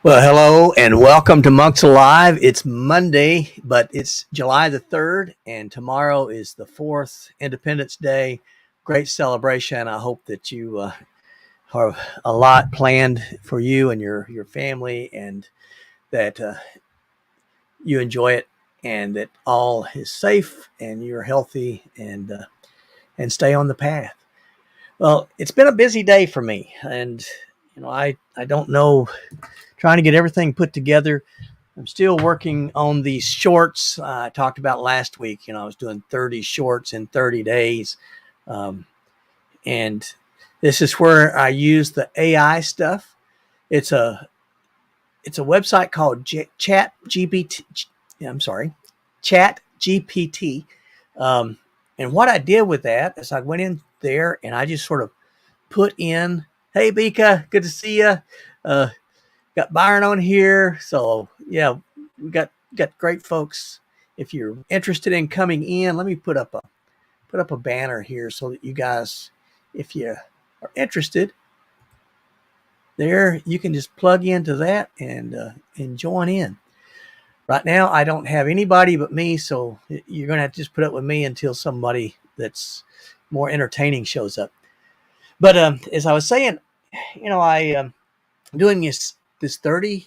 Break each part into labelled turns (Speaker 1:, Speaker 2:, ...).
Speaker 1: Well, hello and welcome to Monks Alive. It's Monday, but it's July the 3rd, and tomorrow is the 4th, Independence Day. Great celebration. I hope that you have a lot planned for you and your family, and that you enjoy it, and that all is safe and you're healthy and stay on the path. Well, it's been a busy day for me, and I don't know, trying to get everything put together. I'm still working on these shorts I talked about last week. I was doing 30 shorts in 30 days. Um, and this is where I use the AI stuff. It's a it's a website called Chat GPT. I'm sorry, Chat GPT. And what I did with that is I went in there and I just sort of put in, "Hey, Bika, good to see you. Uh, got Byron on here." So yeah, we got great folks. If you're interested in coming in, let me put up a banner here so that you guys, if you are interested, there you can just plug into that and join in. Right now, I don't have anybody but me, so you're gonna have to just put up with me until somebody that's more entertaining shows up. But as I was saying, I'm doing this 30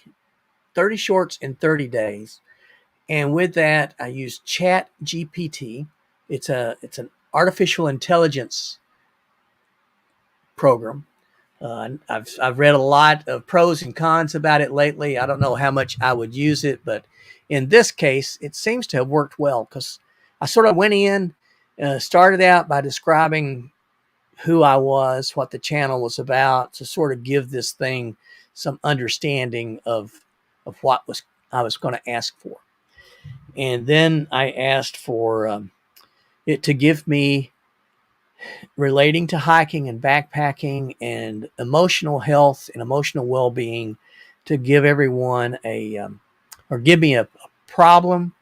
Speaker 1: shorts in 30 days. And with that, I use Chat GPT. It's an artificial intelligence program. I've read a lot of pros and cons about it lately. I don't know how much I would use it, but in this case, it seems to have worked well because I sort of went in, started out by describing who I was, what the channel was about, to sort of give this thing some understanding of what I was going to ask for. And then I asked for it to give me, relating to hiking and backpacking and emotional health and emotional well-being, to give everyone or give me a problem,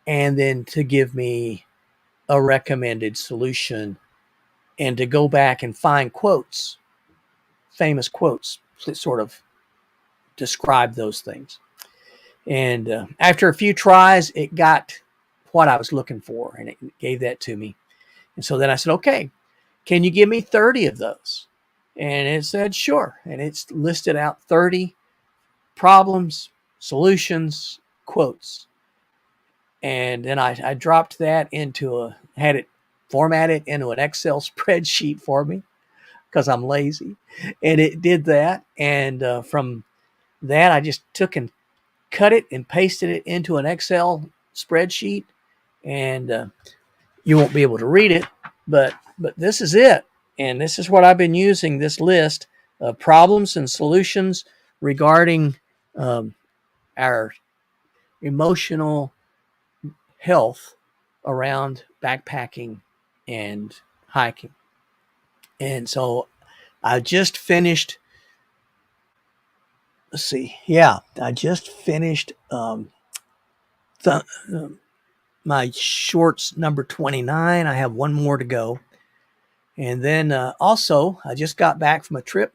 Speaker 1: and then to give me a recommended solution, and to go back and find quotes, famous quotes that sort of describe those things. And after a few tries, it got what I was looking for, and it gave that to me. And so then I said, "Okay, can you give me 30 of those?" And it said, "Sure." And it's listed out 30 problems, solutions, quotes. And then I dropped that had it formatted into an Excel spreadsheet for me because I'm lazy. And it did that. And from that, I just took and cut it and pasted it into an Excel spreadsheet. And you won't be able to read it, but this is it. And this is what I've been using, this list of problems and solutions regarding our emotional health around backpacking and hiking. And so I just finished, I just finished th- my shorts number 29. I have one more to go. And then also, I just got back from a trip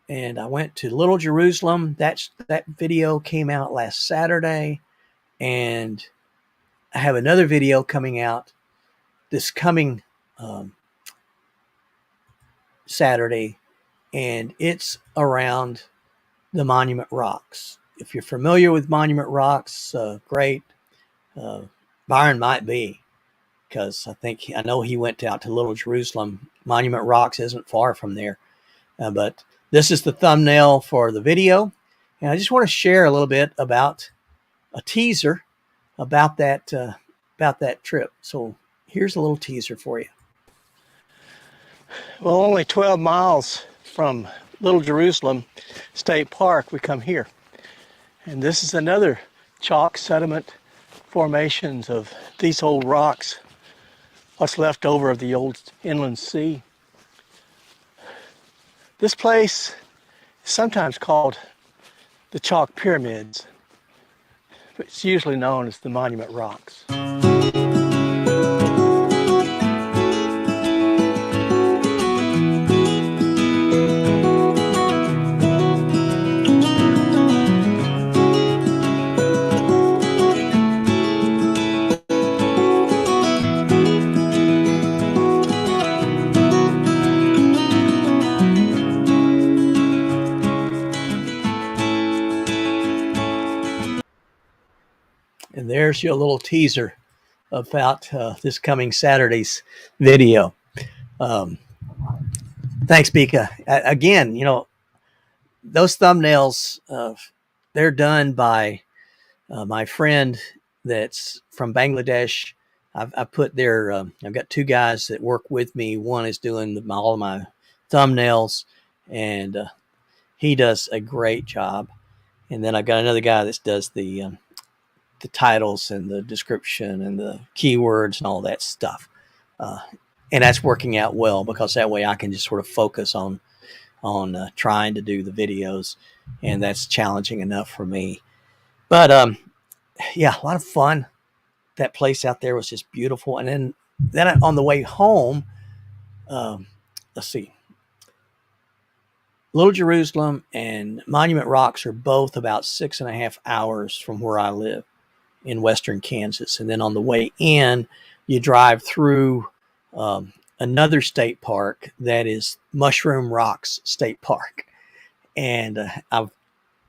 Speaker 1: and I went to Little Jerusalem. That video came out last Saturday. And I have another video coming out this coming Saturday, and it's around the Monument Rocks. If you're familiar with Monument Rocks, great. Byron might be, because I know he went out to Little Jerusalem. Monument Rocks isn't far from there. But this is the thumbnail for the video. And I just want to share a little bit about a teaser about that trip. So here's a little teaser for you. Well, only 12 miles from Little Jerusalem State Park, we come here. And this is another chalk sediment formations of these old rocks, what's left over of the old inland sea. This place is sometimes called the Chalk Pyramids, but it's usually known as the Monument Rocks. there's your little teaser about this coming Saturday's video. Um, thanks, Bika. Again, those thumbnails, they're done by my friend that's from Bangladesh. I've put their, I've got two guys that work with me. One is doing all of my thumbnails, and he does a great job. And then I've got another guy that does the titles and the description and the keywords and all that stuff. And that's working out well, because that way I can just sort of focus on trying to do the videos, and that's challenging enough for me. But yeah, a lot of fun. That place out there was just beautiful. And then on the way home, let's see, Little Jerusalem and Monument Rocks are both about 6.5 hours from where I live in western Kansas. And then on the way in, you drive through another state park that is Mushroom Rocks State Park. And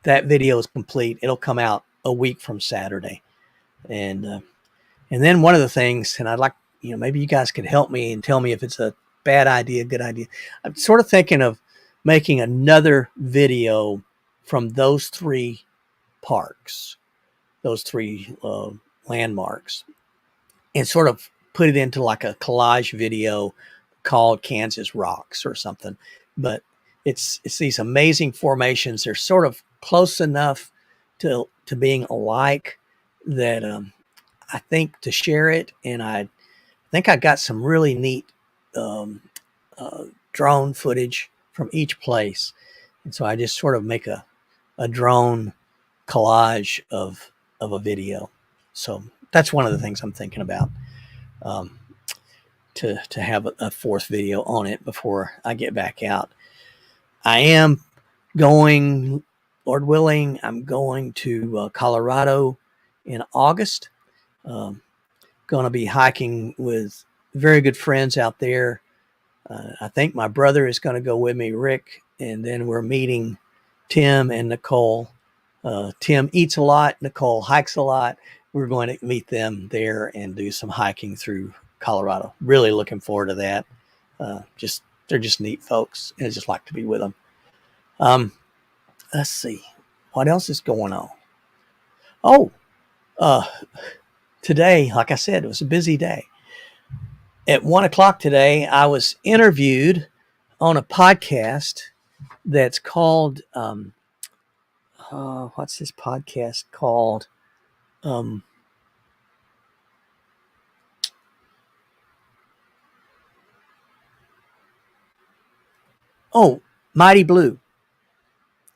Speaker 1: that video is complete. It'll come out a week from Saturday. And then one of the things, and I'd like, maybe you guys could help me and tell me if it's a bad idea, good idea. I'm sort of thinking of making another video from those three parks, those three landmarks, and sort of put it into like a collage video called Kansas Rocks or something. But it's these amazing formations. They're sort of close enough to being alike that I think to share it, and I think I got some really neat drone footage from each place. And so I just sort of make a drone collage of a video. So that's one of the things I'm thinking about, to have a fourth video on it before I get back out. I am going, Lord willing, I'm going to Colorado in August. Going to be hiking with very good friends out there. I think my brother is going to go with me, Rick, and then we're meeting Tim and Nicole. Tim eats a lot. Nicole hikes a lot. We're going to meet them there and do some hiking through Colorado. Really looking forward to that. They're just neat folks, and I just like to be with them. Let's see. What else is going on? Oh, today, like I said, it was a busy day. At 1:00 today, I was interviewed on a podcast that's called, what's this podcast called? Mighty Blue.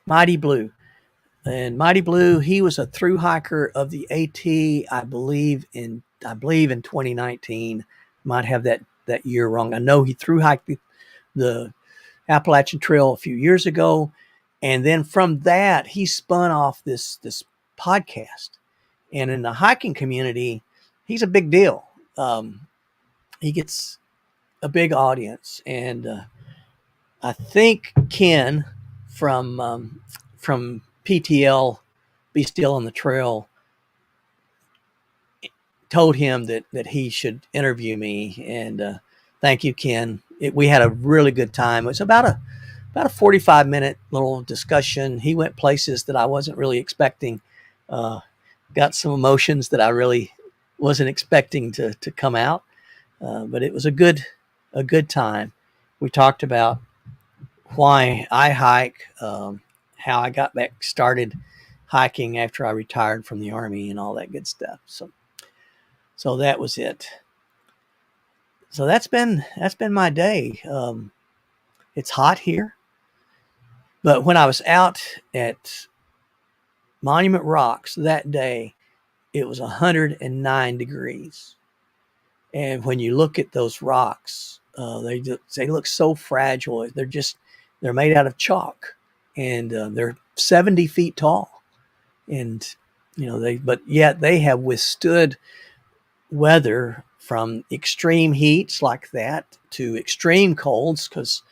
Speaker 1: Mighty Blue. And Mighty Blue, he was a thru hiker of the AT, I believe in 2019. Might have that year wrong. I know he thru hiked the Appalachian Trail a few years ago, and then from that he spun off this podcast. And in the hiking community, he's a big deal. He gets a big audience, and I think Ken from PTL, Be Still on the Trail, told him that he should interview me. And thank you, Ken. We had a really good time. It was about a 45-minute little discussion. He went places that I wasn't really expecting. Got some emotions that I really wasn't expecting to come out. But it was a good time. We talked about why I hike, how I got back started hiking after I retired from the Army, and all that good stuff. So that was it. So that's been my day. It's hot here, but when I was out at Monument Rocks that day, it was 109 degrees. And when you look at those rocks, they look so fragile. They're made out of chalk, and they're 70 feet tall. And but yet they have withstood weather, from extreme heats like that to extreme colds, because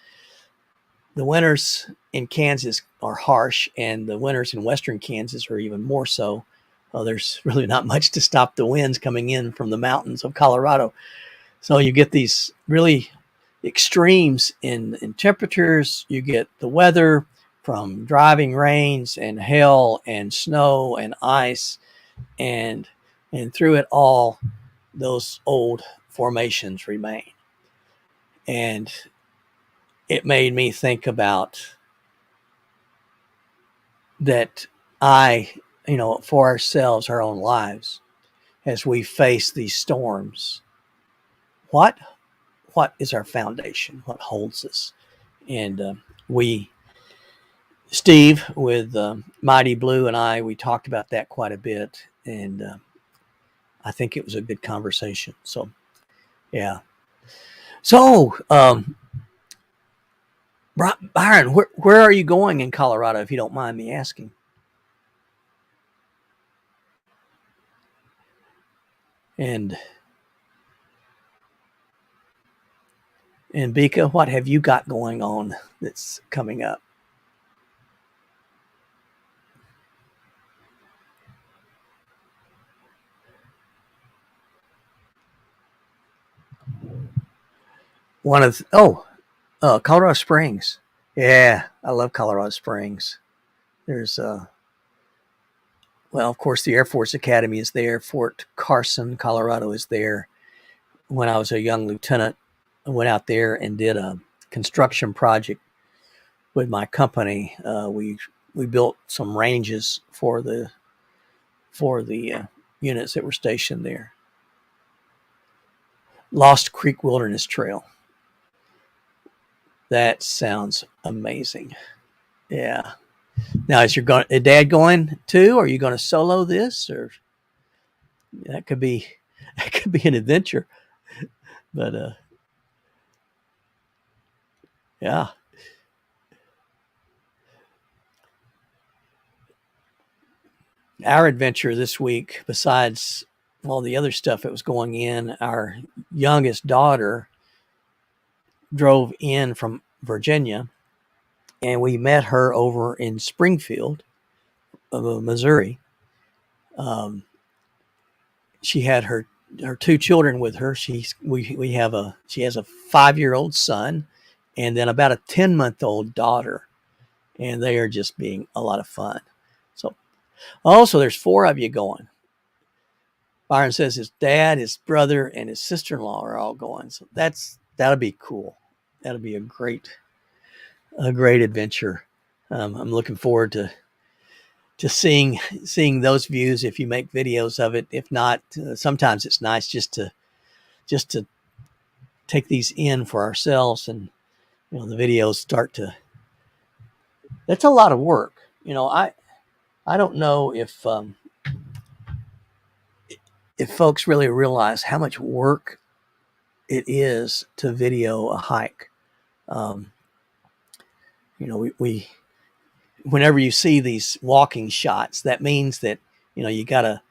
Speaker 1: the winters in Kansas are harsh, and the winters in western Kansas are even more so. well, there's really not much to stop the winds coming in from the mountains of Colorado. So you get these really extremes in temperatures. You get the weather from driving rains and hail and snow and ice, and through it all, those old formations remain. And it made me think about that for ourselves, our own lives, as we face these storms, what is our foundation? What holds us? And Steve with Mighty Blue and we talked about that quite a bit, and I think it was a good conversation. So, yeah. So, Byron, where are you going in Colorado, if you don't mind me asking? And Bika, what have you got going on that's coming up? Colorado Springs. Yeah, I love Colorado Springs. There's of course, the Air Force Academy is there. Fort Carson, Colorado is there. When I was a young lieutenant, I went out there and did a construction project with my company. We built some ranges for the units that were stationed there. Lost Creek Wilderness Trail. That sounds amazing. Yeah. Now, is Dad going too? Are you going to solo this, or that could be an adventure? But yeah. Our adventure this week, besides all the other stuff that was going in, our youngest daughter drove in from Virginia, and we met her over in Springfield, Missouri. She had her two children with her. She has a 5-year-old son, and then about a 10-month-old daughter, and they are just being a lot of fun. So, also there's 4 of you going. Byron says his dad, his brother, and his sister-in-law are all going. So that'll be cool. That'll be a great adventure. I'm looking forward to seeing those views if you make videos of it. If not, sometimes it's nice just to take these in for ourselves, and the videos start to. That's a lot of work. I don't know if folks really realize how much work it is to video a hike. We whenever you see these walking shots, that means that you gotta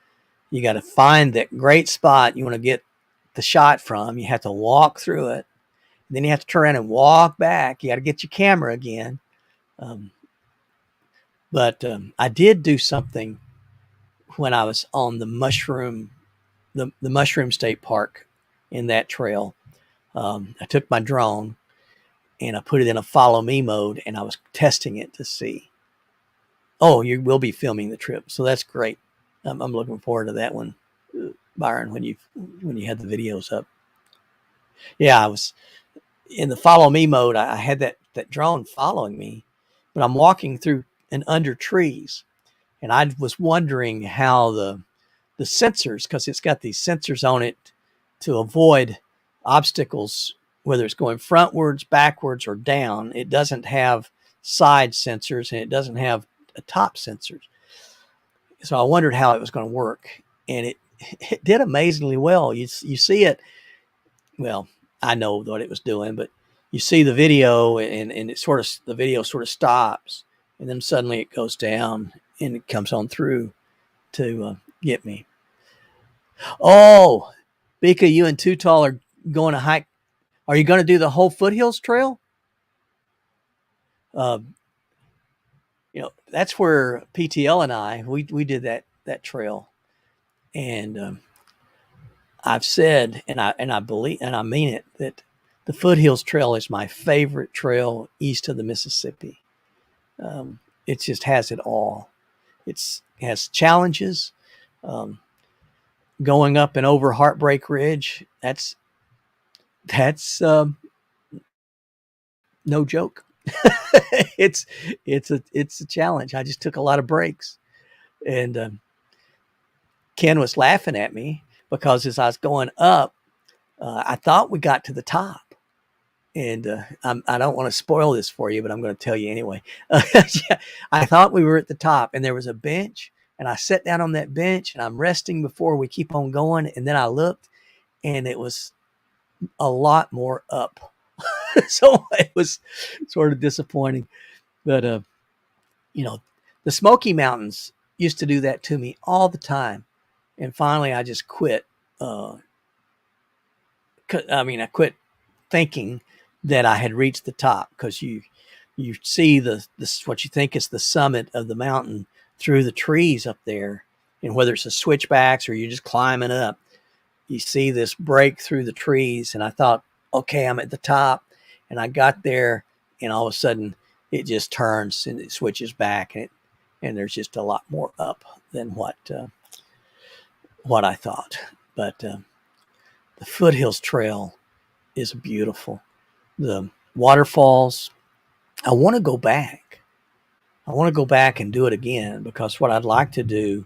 Speaker 1: find that great spot you want to get the shot from. You have to walk through it, and then you have to turn around and walk back. You got to get your camera again. But I did do something when I was on the Mushroom State Park in that trail. I took my drone and I put it in a follow me mode, and I was testing it to see. Oh, you will be filming the trip, so that's great. I'm looking forward to that one, Byron, when you had the videos up. Yeah, I was in the follow me mode. I had that drone following me, but I'm walking through and under trees, and I was wondering how the sensors, because it's got these sensors on it to avoid obstacles, whether it's going frontwards, backwards, or down. It doesn't have side sensors, and it doesn't have a top sensors. So I wondered how it was going to work, and it did amazingly well. You see it. Well, I know what it was doing, but you see the video, and the video sort of stops, and then suddenly it goes down and it comes on through to get me. Oh, Bika, you and Too Tall are going to hike. Are you going to do the whole Foothills Trail? That's where PTL and I we did that trail. And I've said, and I believe, and I mean it, that the Foothills Trail is my favorite trail east of the Mississippi. It just has it all. It has challenges. Um, Going up and over Heartbreak Ridge, that's no joke. it's it's a challenge. I just took a lot of breaks, and Ken was laughing at me because as I was going up, I thought we got to the top. And I don't want to spoil this for you, but I'm going to tell you anyway. Yeah, I thought we were at the top, and there was a bench, and I sat down on that bench, and I'm resting before we keep on going. And then I looked, and it was a lot more up. So it was sort of disappointing. But, the Smoky Mountains used to do that to me all the time. And finally, I just quit. I quit thinking that I had reached the top, because you see the what you think is the summit of the mountain through the trees up there, and whether it's a switchbacks or you're just climbing up, you see this break through the trees. And I thought, okay, I'm at the top, and I got there, and all of a sudden it just turns and it switches back, and there's just a lot more up than what I thought. But the Foothills Trail is beautiful. The waterfalls, I want to go back. I want to go back and do it again, because what I'd like to do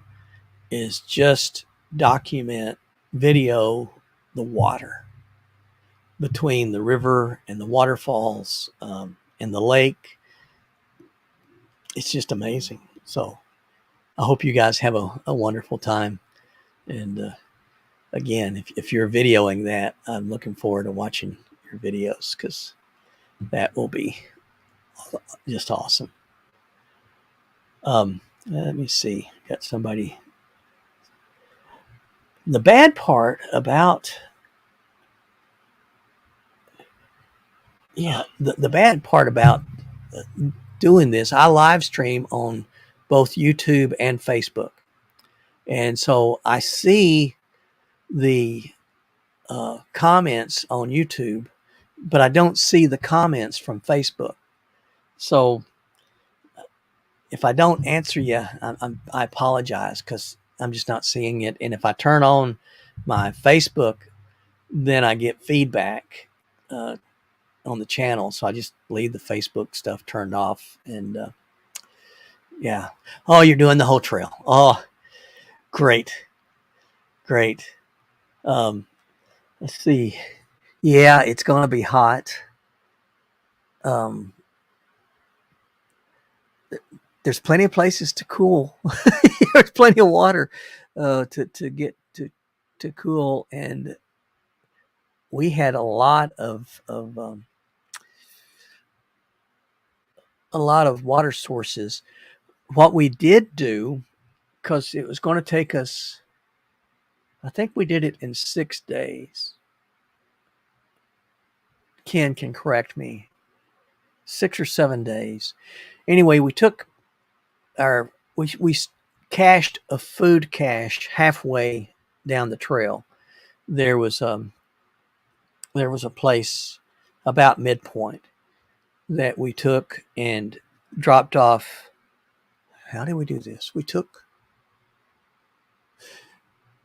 Speaker 1: is just document, video the water between the river and the waterfalls, and the lake. It's just amazing. So I hope you guys have a wonderful time. And again, if you're videoing that, I'm looking forward to watching your videos, because that will be just awesome. Let me see. Got somebody. The bad part about the bad part about doing this, I live stream on both YouTube and Facebook, and so I see the comments on YouTube, but I don't see the comments from Facebook. So if I don't answer you, I apologize, because I'm just not seeing it. And if I turn on my Facebook, then I get feedback on the channel. So I just leave the Facebook stuff turned off. And yeah. Oh, you're doing the whole trail. Oh, great. Let's see. Yeah, it's going to be hot. There's plenty of places to cool. There's plenty of water to get to cool, and we had a lot of water sources. What we did do, because it was going to take us, I think we did it in 6 days. Ken can correct me. 6 or 7 days. Anyway, we took we cached a food cache halfway down the trail. There was a place about midpoint that we took and dropped off. How did we do this?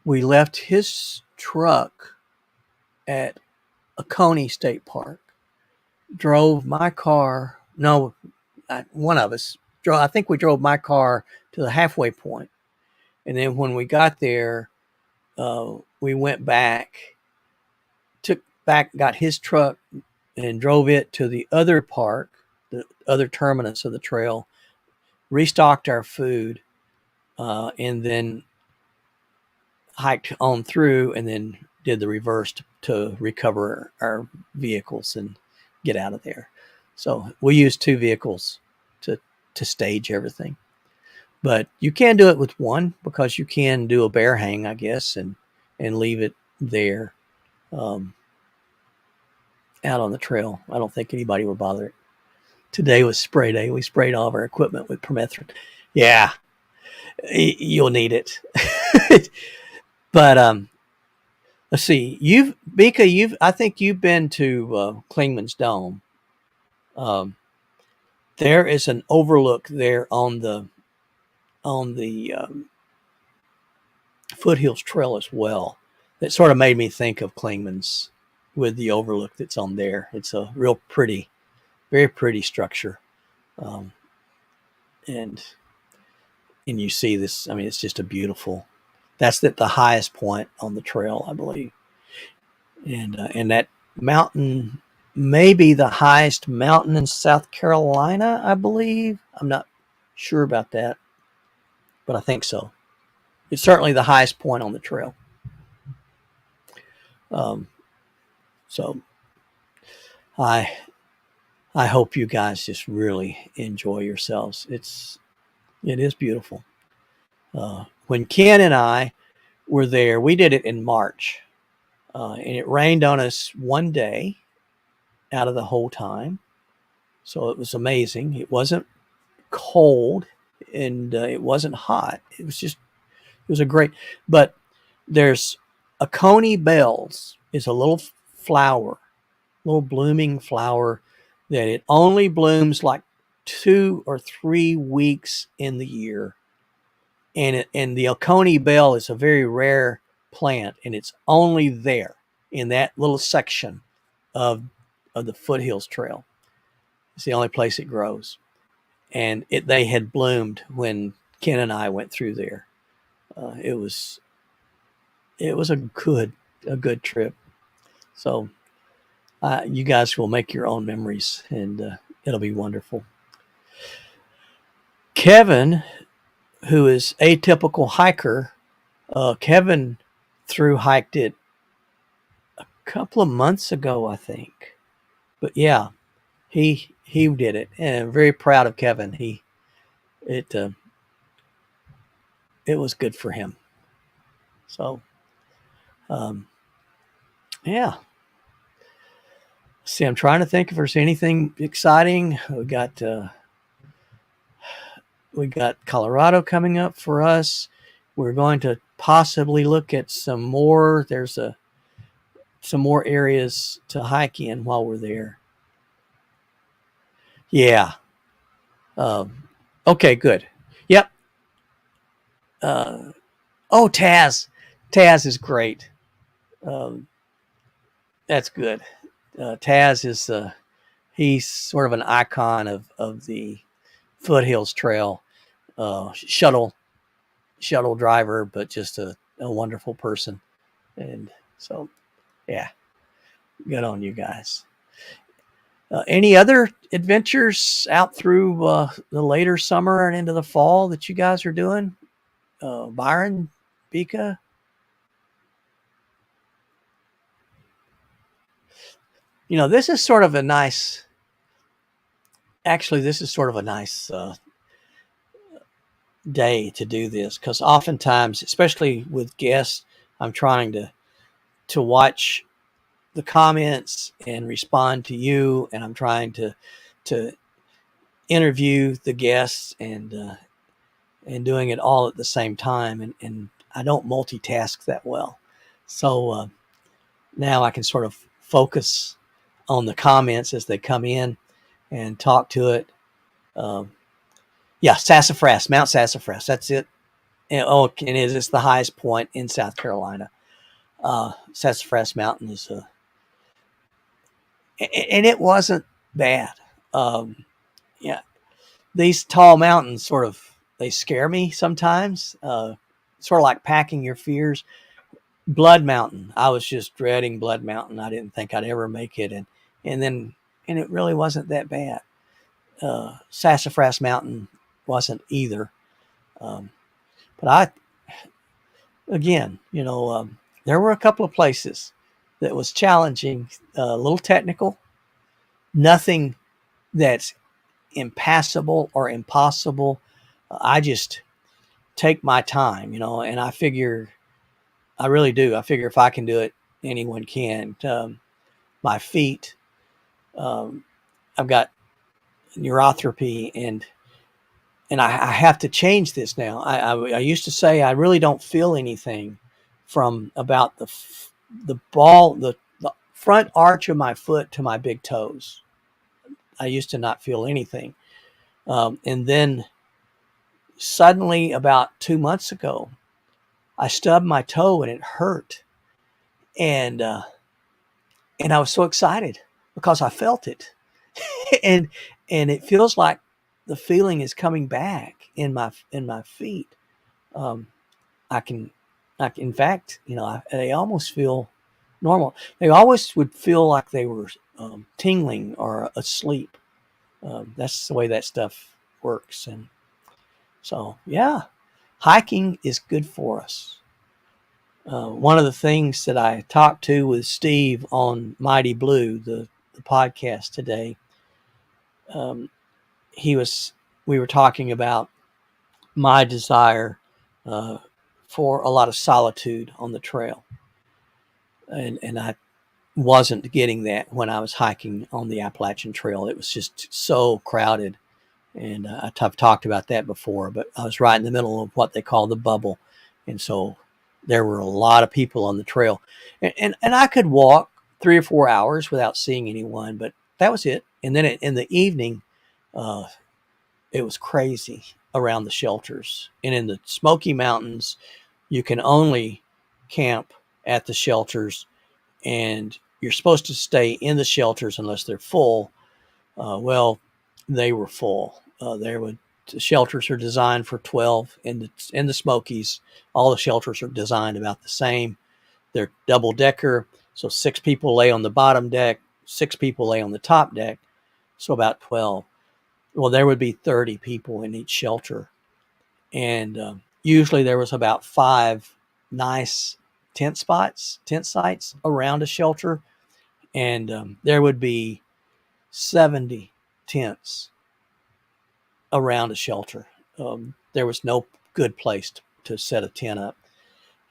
Speaker 1: We left his truck at Oconee State Park, drove my car. No, one of us drove. I think we drove my car to the halfway point. And then when we got there, we went back, got his truck and drove it to the other park, the other terminus of the trail, restocked our food, and then hiked on through, and then did the reverse to recover our vehicles and get out of there. So we used 2 vehicles to stage everything. But you can do it with one, because you can do a bear hang, I guess, and leave it there out on the trail. I don't think anybody would bother it. Today was spray day. We sprayed all of our equipment with permethrin. Yeah, you'll need it. But let's see. I think you've been to Klingman's Dome. Um, there is an overlook there on the Foothills Trail as well. That sort of made me think of Klingman's with the overlook that's on there. It's a real pretty, very pretty structure, um, and you see this. I mean, it's just a beautiful. That's the highest point on the trail, I believe, and that mountain may be the highest mountain in South Carolina. I believe. I'm not sure about that, but I think so. It's certainly the highest point on the trail. Um, so I I hope you guys just really enjoy yourselves. It is beautiful. When Ken and I were there, we did it in March, and it rained on us one day out of the whole time, so it was amazing. It wasn't cold, and it wasn't hot. It was a great. But there's a Coney bells is a little flower, little blooming flower that it only blooms like 2 or 3 weeks in the year, and the Oconee bell is a very rare plant, and it's only there in that little section of the Foothills Trail. It's the only place it grows, and they had bloomed when Ken and I went through there. It was a good trip. So you guys will make your own memories, and it'll be wonderful. Kevin, who is atypical hiker, Kevin hiked it a couple of months ago, I think. But yeah, he did it, and I'm very proud of Kevin. It it was good for him. So um, yeah. See, I'm trying to think if there's anything exciting. We got Colorado coming up for us. We're going to possibly look at some more. There's some more areas to hike in while we're there. Yeah. Okay, good. Yep. Oh, Taz is great. Um, that's good. Taz is he's sort of an icon of the Foothills Trail. Shuttle driver, but just a wonderful person. And so, yeah, good on you guys. Any other adventures out through the later summer and into the fall that you guys are doing? Byron, Bika? This is sort of a nice, actually, this is sort of a nice day to do this, because oftentimes, especially with guests, I'm trying to watch the comments and respond to you, and I'm trying to interview the guests and doing it all at the same time, and I don't multitask that well. So now I can sort of focus on the comments as they come in and talk to it. Yeah, Sassafras, Mount Sassafras, that's it. And, it's the highest point in South Carolina. Sassafras Mountain is and it wasn't bad. Yeah, these tall mountains they scare me sometimes. Sort of like packing your fears. Blood Mountain, I was just dreading Blood Mountain. I didn't think I'd ever make it, and it really wasn't that bad. Sassafras Mountain wasn't either. But again, there were a couple of places that was challenging, a little technical, nothing that's impassable or impossible. I just take my time, and I really do. I figure if I can do it, anyone can. My feet, I've got neuropathy, and I have to change this now. I used to say I really don't feel anything from about the front arch of my foot to my big toes. I used to not feel anything. And then suddenly, about 2 months ago, I stubbed my toe and it hurt. And I was so excited because I felt it. and it feels like the feeling is coming back in my feet. Um, I can, in fact, they almost feel normal. They always would feel like they were tingling or asleep. That's the way that stuff works. And so, yeah, hiking is good for us. One of the things that I talked to with Steve on Mighty Blue, the podcast today, um, we were talking about my desire for a lot of solitude on the trail. And I wasn't getting that when I was hiking on the Appalachian Trail. It was just so crowded. And I've talked about that before, but I was right in the middle of what they call the bubble. And so there were a lot of people on the trail. And I could walk 3 or 4 hours without seeing anyone, but that was it. And then in the evening, uh, it was crazy around the shelters. And in the Smoky Mountains, you can only camp at the shelters, and you're supposed to stay in the shelters unless they're full. Well, they were full. The shelters are designed for 12 in the Smokies. All the shelters are designed about the same. They're double decker, so 6 people lay on the bottom deck, 6 people lay on the top deck, so about 12. Well, there would be 30 people in each shelter, and usually there was about 5 nice tent sites around a shelter, and there would be 70 tents around a shelter. There was no good place to set a tent up.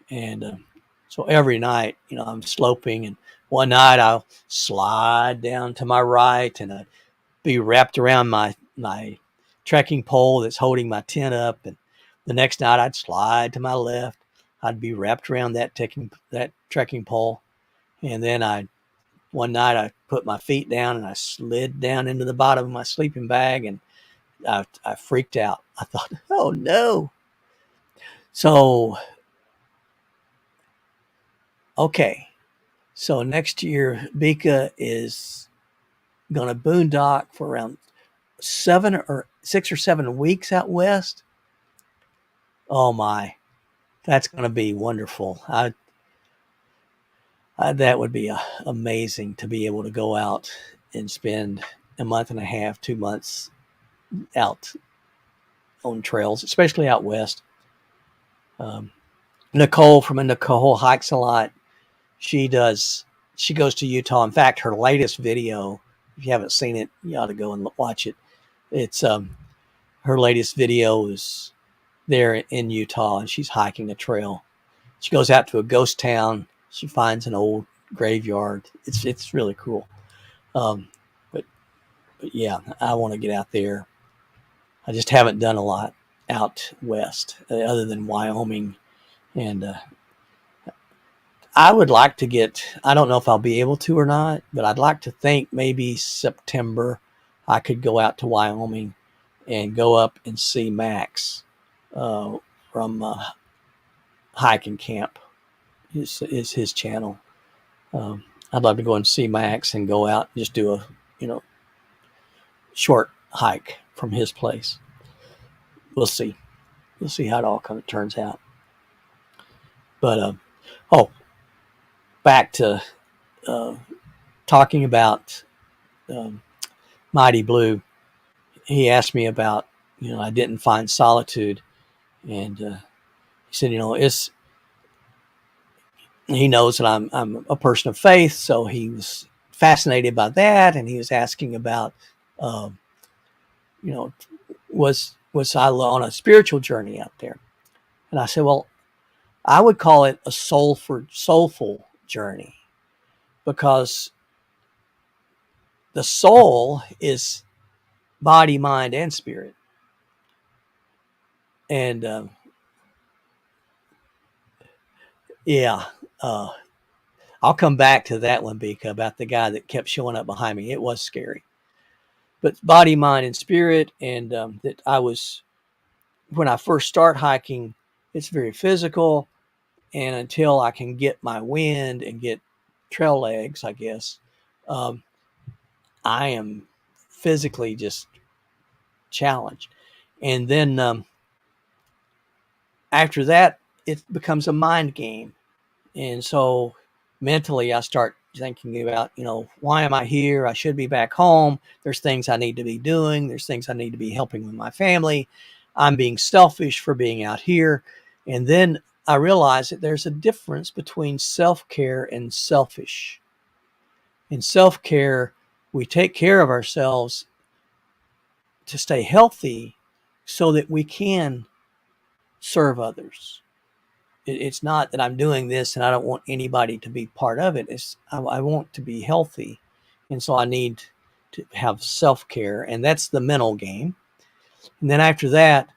Speaker 1: And so every night, I'm sloping, and one night I'll slide down to my right, and I'd be wrapped around my trekking pole that's holding my tent up. And the next night I'd slide to my left. I'd be wrapped around that trekking pole. And then one night I put my feet down and I slid down into the bottom of my sleeping bag, and I freaked out. I thought, oh no. So, okay. So next year, Bika is going to boondock for around 6 or 7 weeks out west. Oh my, that's going to be wonderful. That would be amazing to be able to go out and spend a month and a half, 2 months out on trails, especially out west. Nicole from Nicole hikes a lot. She goes to Utah. In fact, her latest video, if you haven't seen it, you ought to go and watch it. It's her latest video is there in Utah, and she's hiking a trail. She goes out to a ghost town. She finds an old graveyard. It's really cool. But yeah, I want to get out there. I just haven't done a lot out west other than Wyoming, and I would like to I don't know if I'll be able to or not, but I'd like to think maybe September I could go out to Wyoming and go up and see Max from Hiking Camp is his channel. I'd love to go and see Max and go out and just do a short hike from his place. We'll see. We'll see how it all turns out. But back to talking about Mighty Blue. He asked me about I didn't find solitude, and he said he knows that I'm a person of faith, so he was fascinated by that, and he was asking about was I on a spiritual journey out there? And I said, well, I would call it a soulful journey, because the soul is body, mind, and spirit. And Yeah. I'll come back to that one, Bika, about the guy that kept showing up behind me. It was scary. But body, mind, and spirit, and that I was, when I first start hiking, it's very physical. And until I can get my wind and get trail legs, I guess, um, I am physically just challenged. And then after that, it becomes a mind game. And so mentally, I start thinking about, why am I here? I should be back home. There's things I need to be doing. There's things I need to be helping with my family. I'm being selfish for being out here. And then I realize that there's a difference between self-care and selfish. In self-care, we take care of ourselves to stay healthy so that we can serve others. It's not that I'm doing this and I don't want anybody to be part of it. I want to be healthy. And so I need to have self-care, and that's the mental game. And then after that,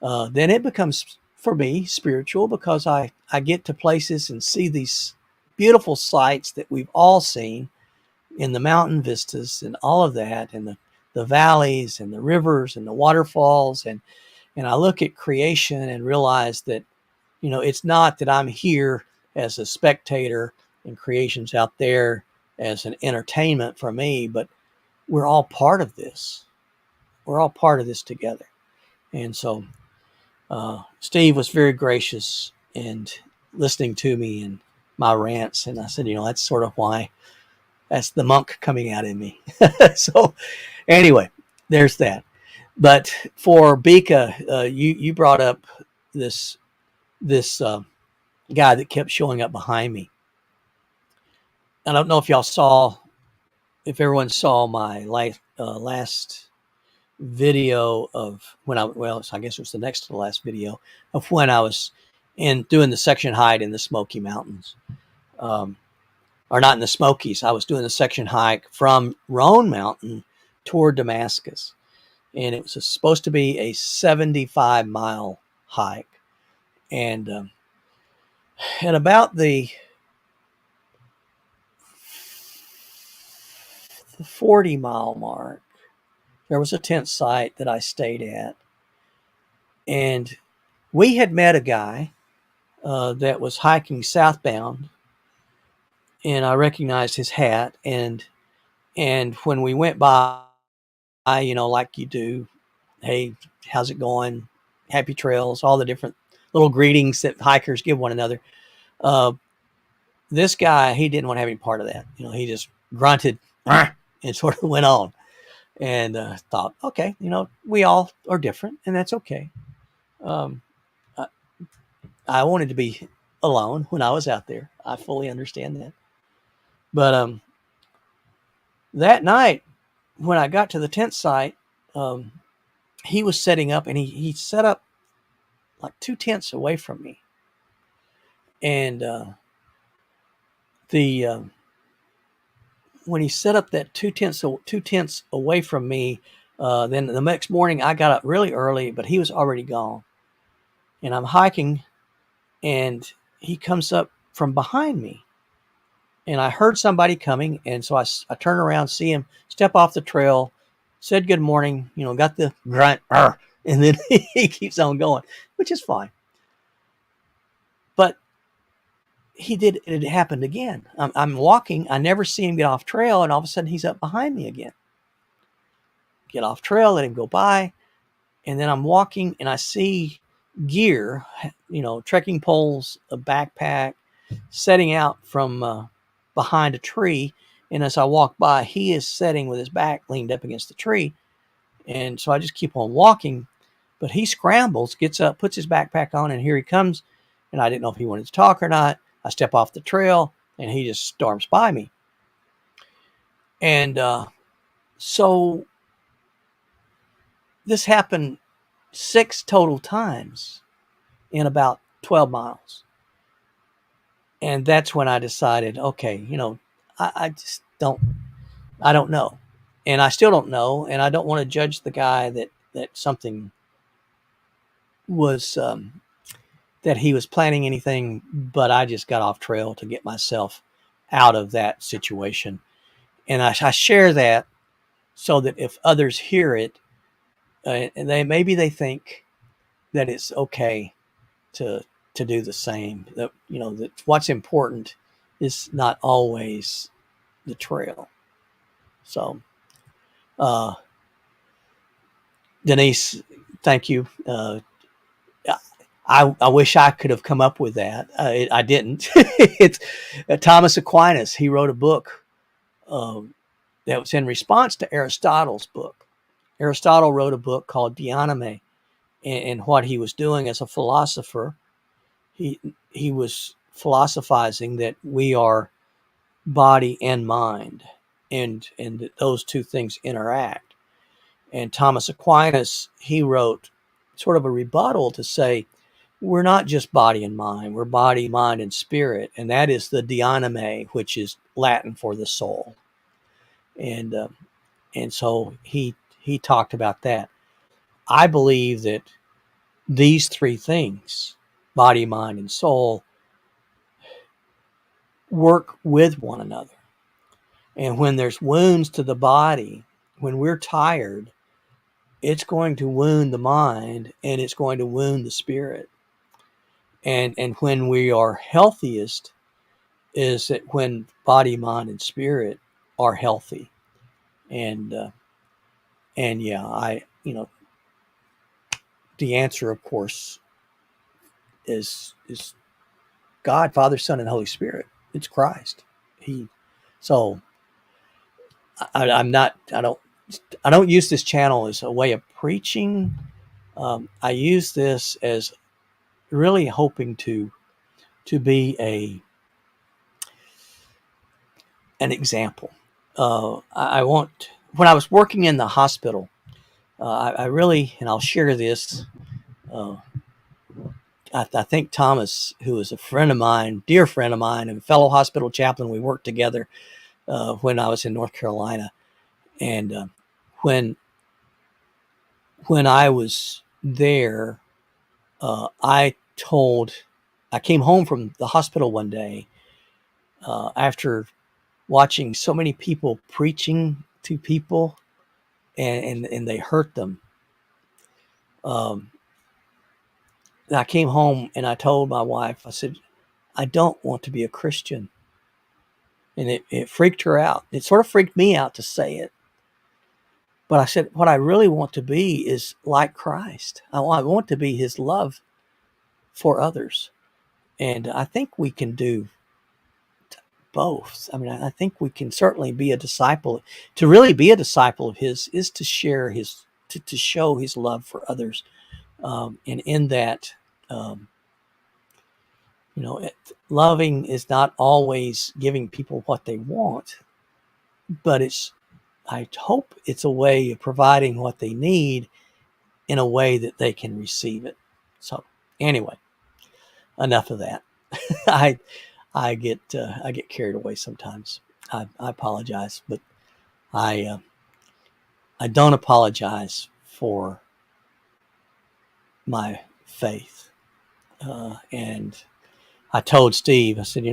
Speaker 1: then it becomes, for me, spiritual, because I get to places and see these beautiful sights that we've all seen in the mountain vistas and all of that, and the valleys and the rivers and the waterfalls. And I look at creation and realize that, it's not that I'm here as a spectator and creation's out there as an entertainment for me, but we're all part of this. We're all part of this together. And so Steve was very gracious and listening to me and my rants. And I said, that's sort of why, that's the monk coming out in me. So anyway, there's that. But for Bika, you brought up this guy that kept showing up behind me. I don't know if everyone saw my last video of I guess it was the next to the last video of when I was doing the section hike in the Smoky Mountains. Or not in the Smokies. I was doing the section hike from Roan Mountain toward Damascus. And it was supposed to be a 75-mile hike. And at about the 40-mile mark, there was a tent site that I stayed at. And we had met a guy that was hiking southbound. And I recognized his hat. And when we went by, like you do, hey, how's it going? Happy trails, all the different little greetings that hikers give one another. This guy, he didn't want to have any part of that. He just grunted and sort of went on, and thought, okay, we all are different, and that's okay. I, I wanted to be alone when I was out there. I fully understand that. But that night, when I got to the tent site, he was setting up, and he set up like 2 tents away from me. And the when he set up that two tents away from me, then the next morning I got up really early, but he was already gone. And I'm hiking, and he comes up from behind me, and I heard somebody coming, and so I turn around, see him step off the trail, said good morning, got the grunt, and then he keeps on going, which is fine. But it happened again. I'm walking, I never see him get off trail, and all of a sudden he's up behind me again. Get off trail, let him go by, and then I'm walking, and I see gear, trekking poles, a backpack, setting out from behind a tree. And as I walk by, he is sitting with his back leaned up against the tree. And so I just keep on walking, but he scrambles, gets up, puts his backpack on, and here he comes. And I didn't know if he wanted to talk or not. I step off the trail, and he just storms by me. And so this happened 6 total times in about 12 miles. And that's when I decided, okay, I just I don't know. And I still don't know. And I don't want to judge the guy that something was that he was planning anything, but I just got off trail to get myself out of that situation. And I share that so that if others hear it, and they think that it's okay to do the same. That that what's important is not always the trail. So, uh, Denise, thank you. I wish I could have come up with that. I didn't. It's Thomas Aquinas. He wrote a book that was in response to Aristotle's book. Aristotle wrote a book called Dianome, and what he was doing as a philosopher, he was philosophizing that we are body and mind, and that those two things interact. And Thomas Aquinas, he wrote sort of a rebuttal to say, we're not just body and mind, we're body, mind, and spirit. And that is the dianome, which is Latin for the soul. And so he talked about that. I believe that these three things, body, mind, and soul, work with one another. And when there's wounds to the body, when we're tired, it's going to wound the mind and it's going to wound the spirit. And when we are healthiest is that when body, mind, and spirit are healthy. And yeah, the answer, of course, is God, Father, Son, and Holy Spirit. It's Christ. So I'm not. I don't use this channel as a way of preaching. I use this as really hoping to be an example. I want, when I was working in the hospital, I really, and I'll share this. Uh, I think Thomas, who is a friend of mine, dear friend of mine, and fellow hospital chaplain, we worked together when I was in North Carolina, and when I was there, I came home from the hospital one day after watching so many people preaching to people, and they hurt them. I came home and I told my wife, I said, I don't want to be a Christian. And it freaked her out. It sort of freaked me out to say it. But I said, what I really want to be is like Christ. I want to be his love for others. And I think we can do both. I mean, I think we can certainly be a disciple. To really be a disciple of his is to share to show his love for others. And in that, loving is not always giving people what they want, but I hope it's a way of providing what they need in a way that they can receive it. So anyway, enough of that. I get carried away sometimes. I apologize, but I don't apologize for my faith. And I told Steve, I said,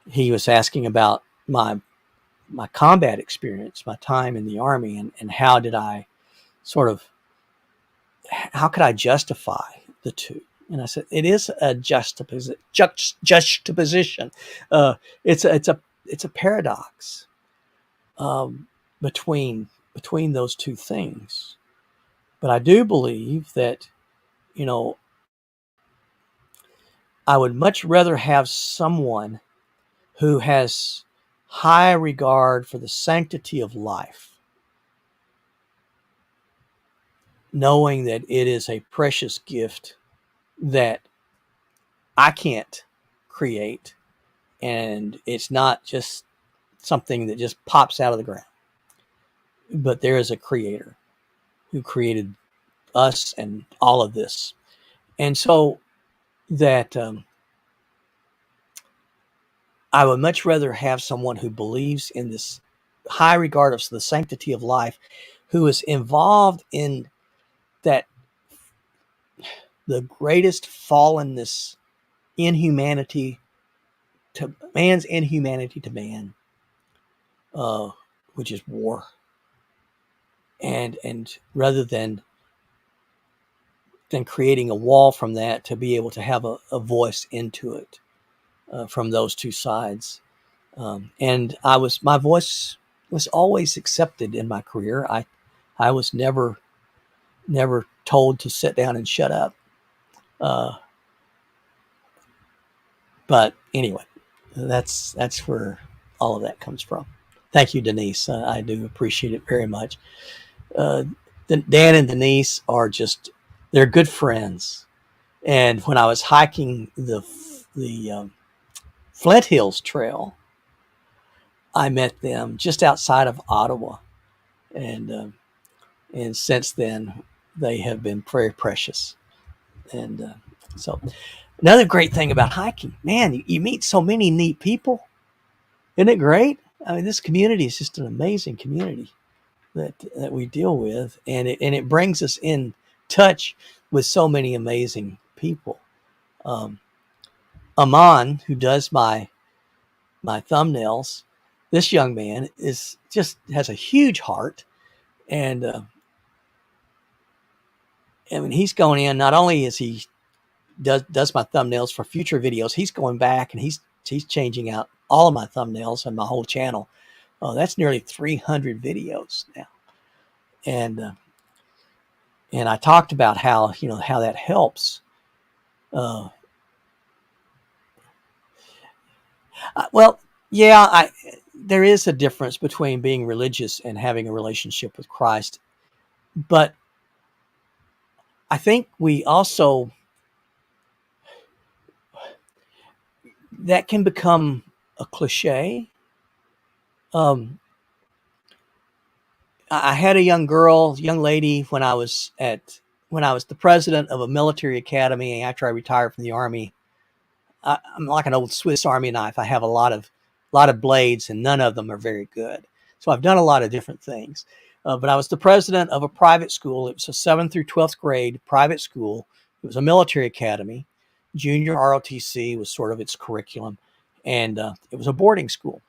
Speaker 1: he was asking about my combat experience, my time in the Army, and how could I justify the two? And I said, it is a juxtaposition. It's a paradox between those two things. But I do believe that, I would much rather have someone who has high regard for the sanctity of life, knowing that it is a precious gift that I can't create, and it's not just something that just pops out of the ground, but there is a creator who created us and all of this. And so that I would much rather have someone who believes in this high regard of the sanctity of life, who is involved in that, the greatest fallenness, inhumanity to man's inhumanity to man, which is war. And rather than creating a wall from that, to be able to have a voice into it from those two sides. And my voice was always accepted in my career. I was never told to sit down and shut up. But anyway, that's where all of that comes from. Thank you, Denise. I do appreciate it very much. Dan and Denise are they're good friends. And when I was hiking the Flint Hills Trail, I met them just outside of Ottawa. And since then, they have been very precious. And so another great thing about hiking, man, you meet so many neat people. Isn't it great? I mean, this community is just an amazing community that we deal with, and it brings us in touch with so many amazing people. Aman, who does my thumbnails, this young man has a huge heart, and I mean, he's going in. Not only is he does my thumbnails for future videos, he's going back and he's changing out all of my thumbnails on my whole channel. That's nearly 300 videos now, and I talked about how that helps. Well, yeah, there is a difference between being religious and having a relationship with Christ, but I think we also, that can become a cliche. I had a young lady when I was the president of a military academy after I retired from the Army. I'm like an old Swiss Army knife. I have a lot of blades, and none of them are very good. So I've done a lot of different things. But I was the president of a private school. It was a 7th through 12th grade private school. It was a military academy. Junior ROTC was sort of its curriculum. And it was a boarding school.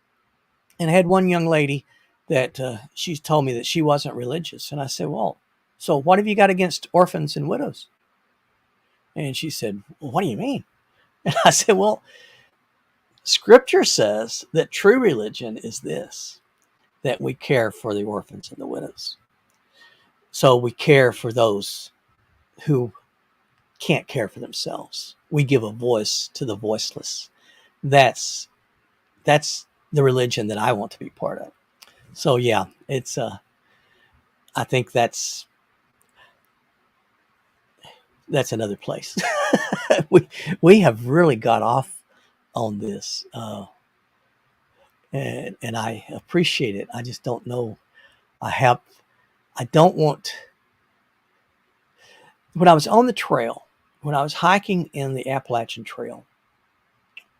Speaker 1: And I had one young lady that she told me that she wasn't religious. And I said, well, so what have you got against orphans and widows? And she said, well, what do you mean? And I said, well, Scripture says that true religion is this, that we care for the orphans and the widows. So we care for those who can't care for themselves. We give a voice to the voiceless. That's the religion that I want to be part of. So yeah, it's I think that's another place. we have really got off on this, and I appreciate it. I just don't know. I don't want. When I was on the trail, when I was hiking in the Appalachian Trail,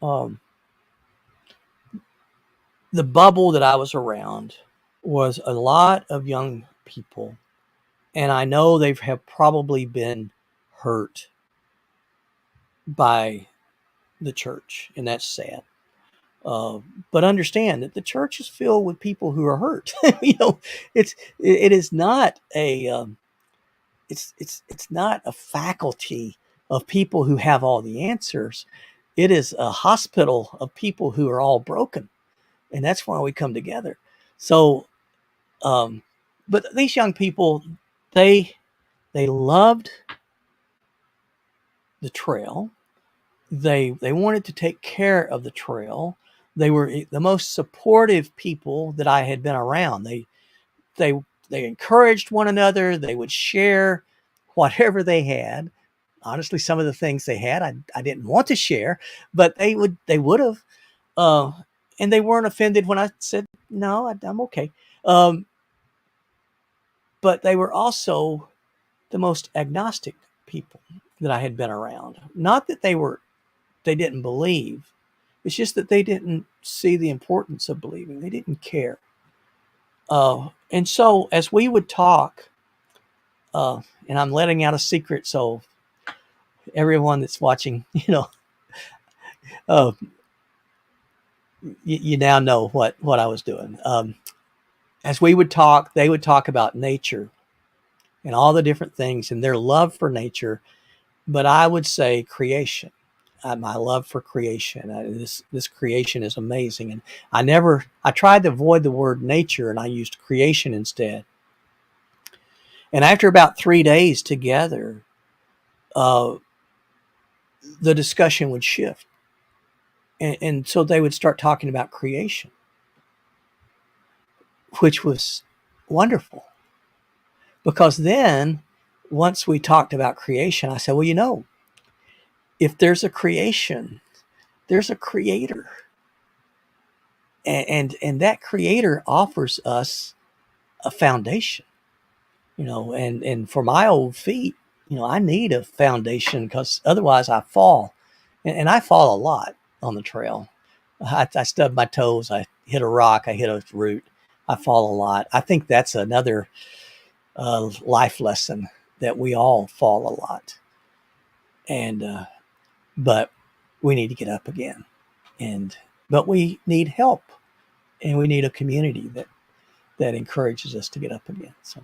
Speaker 1: the bubble that I was around was a lot of young people, and I know they have probably been hurt by the church, and that's sad. But understand that the church is filled with people who are hurt. It is not a it's not a faculty of people who have all the answers. It is a hospital of people who are all broken, and that's why we come together. So, but these young people, they loved the trail. They wanted to take care of the trail. They were the most supportive people that I had been around. They encouraged one another. They would share whatever they had. Honestly, some of the things they had, I didn't want to share, but they would have, and they weren't offended when I said no, I'm okay. But they were also the most agnostic people that I had been around. Not that they didn't believe. It's just that they didn't see the importance of believing. They didn't care. And so as we would talk, and I'm letting out a secret, so everyone that's watching, uh, you now know what I was doing. As we would talk, they would talk about nature and all the different things and their love for nature. But I would say creation, my love for creation. This creation is amazing. And I tried to avoid the word nature and I used creation instead. And after about 3 days together, uh, the discussion would shift. And so they would start talking about creation, which was wonderful. Because then, once we talked about creation, I said, well, if there's a creation, there's a creator. And that creator offers us a foundation, and for my old feet, I need a foundation because otherwise I fall. And I fall a lot on the trail. I stub my toes. I hit a rock. I hit a root. I fall a lot. I think that's another life lesson, that we all fall a lot. And but we need to get up again. But we need help, and we need a community that encourages us to get up again. So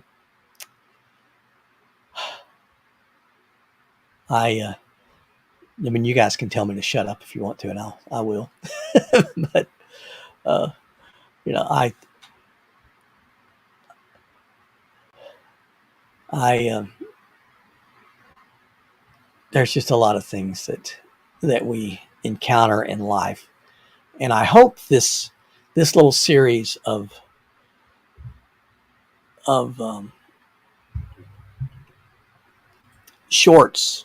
Speaker 1: I mean, you guys can tell me to shut up if you want to, and I will. But I there's just a lot of things that we encounter in life, and I hope this little series of shorts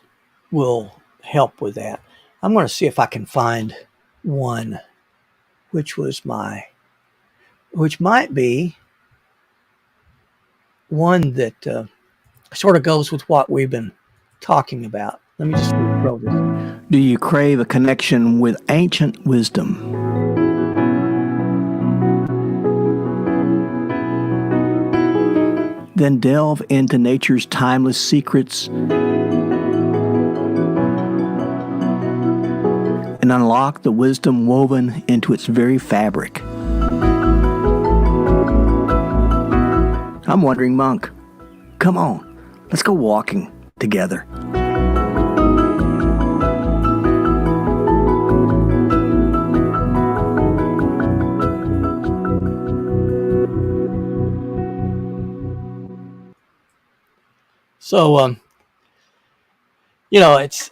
Speaker 1: will help with that. I'm going to see if I can find one which might be one that sort of goes with what we've been talking about. Let me just throw this. Do you crave a connection with ancient wisdom? Then delve into nature's timeless secrets and unlock the wisdom woven into its very fabric. I'm Wandering Monk. Come on, let's go walking together. So, it's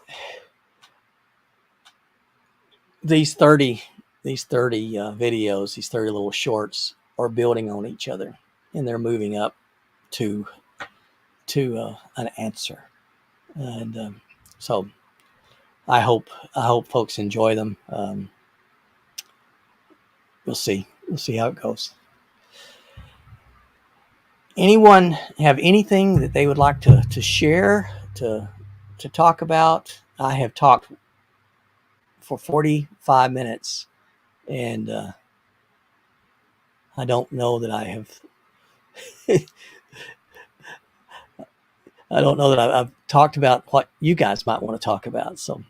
Speaker 1: these 30 videos, these 30 little shorts are building on each other, and they're moving up to an answer. And so I hope folks enjoy them. We'll see how it goes. Anyone have anything that they would like to share, to talk about? I have talked for 45 minutes, and I don't know that I have I don't know that I've talked about what you guys might want to talk about. So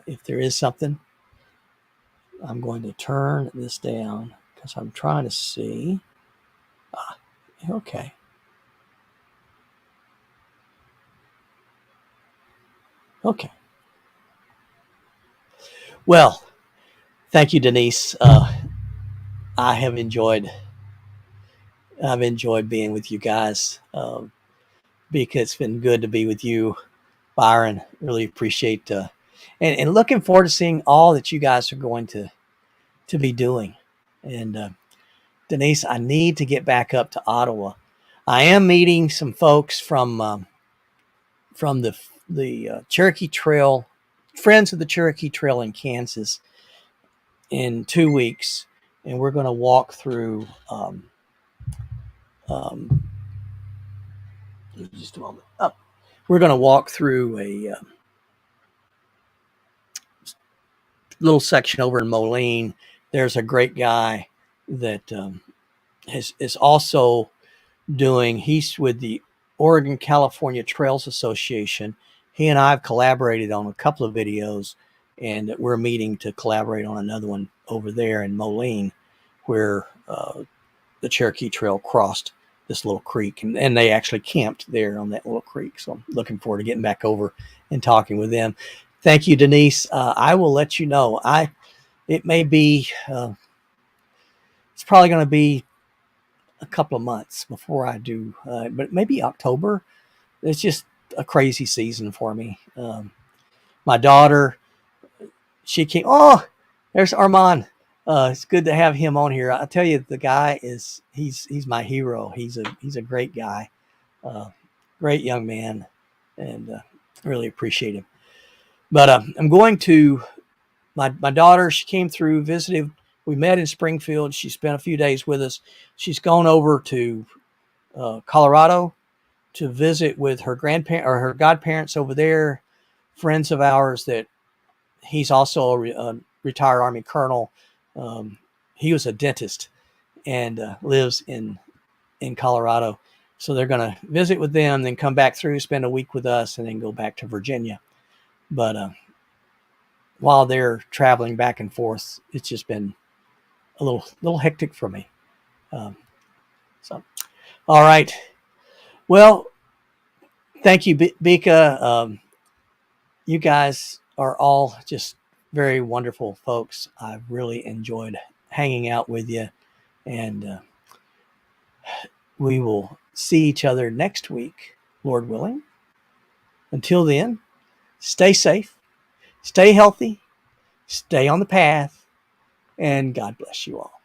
Speaker 1: if there is something, I'm going to turn this down because I'm trying to see. Okay. Okay. Well, thank you, Denise. I've enjoyed being with you guys, because it's been good to be with you, Byron. Really appreciate and looking forward to seeing all that you guys are going to be doing. And Denise, I need to get back up to Ottawa. I am meeting some folks from the Cherokee Trail, Friends of the Cherokee Trail in Kansas, in 2 weeks, and we're going to walk through. Just a moment. We're going to walk through a little section over in Moline. There's a great guy that is also doing. He's with the Oregon California Trails Association. He and I have collaborated on a couple of videos, and we're meeting to collaborate on another one over there in Moline, where the Cherokee Trail crossed this little creek, and they actually camped there on that little creek. So I'm looking forward to getting back over and talking with them. Thank you, Denise. I will let you know. It may be, it's probably going to be a couple of months before I do, but maybe October. It's just a crazy season for me. My daughter, she came. Oh, there's Armand. It's good to have him on here. I tell you, the guy he's my hero. He's a great guy, great young man, and really appreciate him. But I'm going to my daughter. She came through, visited. We met in Springfield. She spent a few days with us. She's gone over to Colorado to visit with her grandparent or her godparents over there, friends of ours that he's also a retired Army colonel. He was a dentist and lives in Colorado. So they're going to visit with them, then come back through, spend a week with us, and then go back to Virginia. But while they're traveling back and forth, it's just been a little hectic for me. So, all right. Well, thank you, Bika. You guys are all just very wonderful folks. I've really enjoyed hanging out with you, and we will see each other next week, Lord willing. Until then, stay safe, stay healthy, stay on the path, and God bless you all.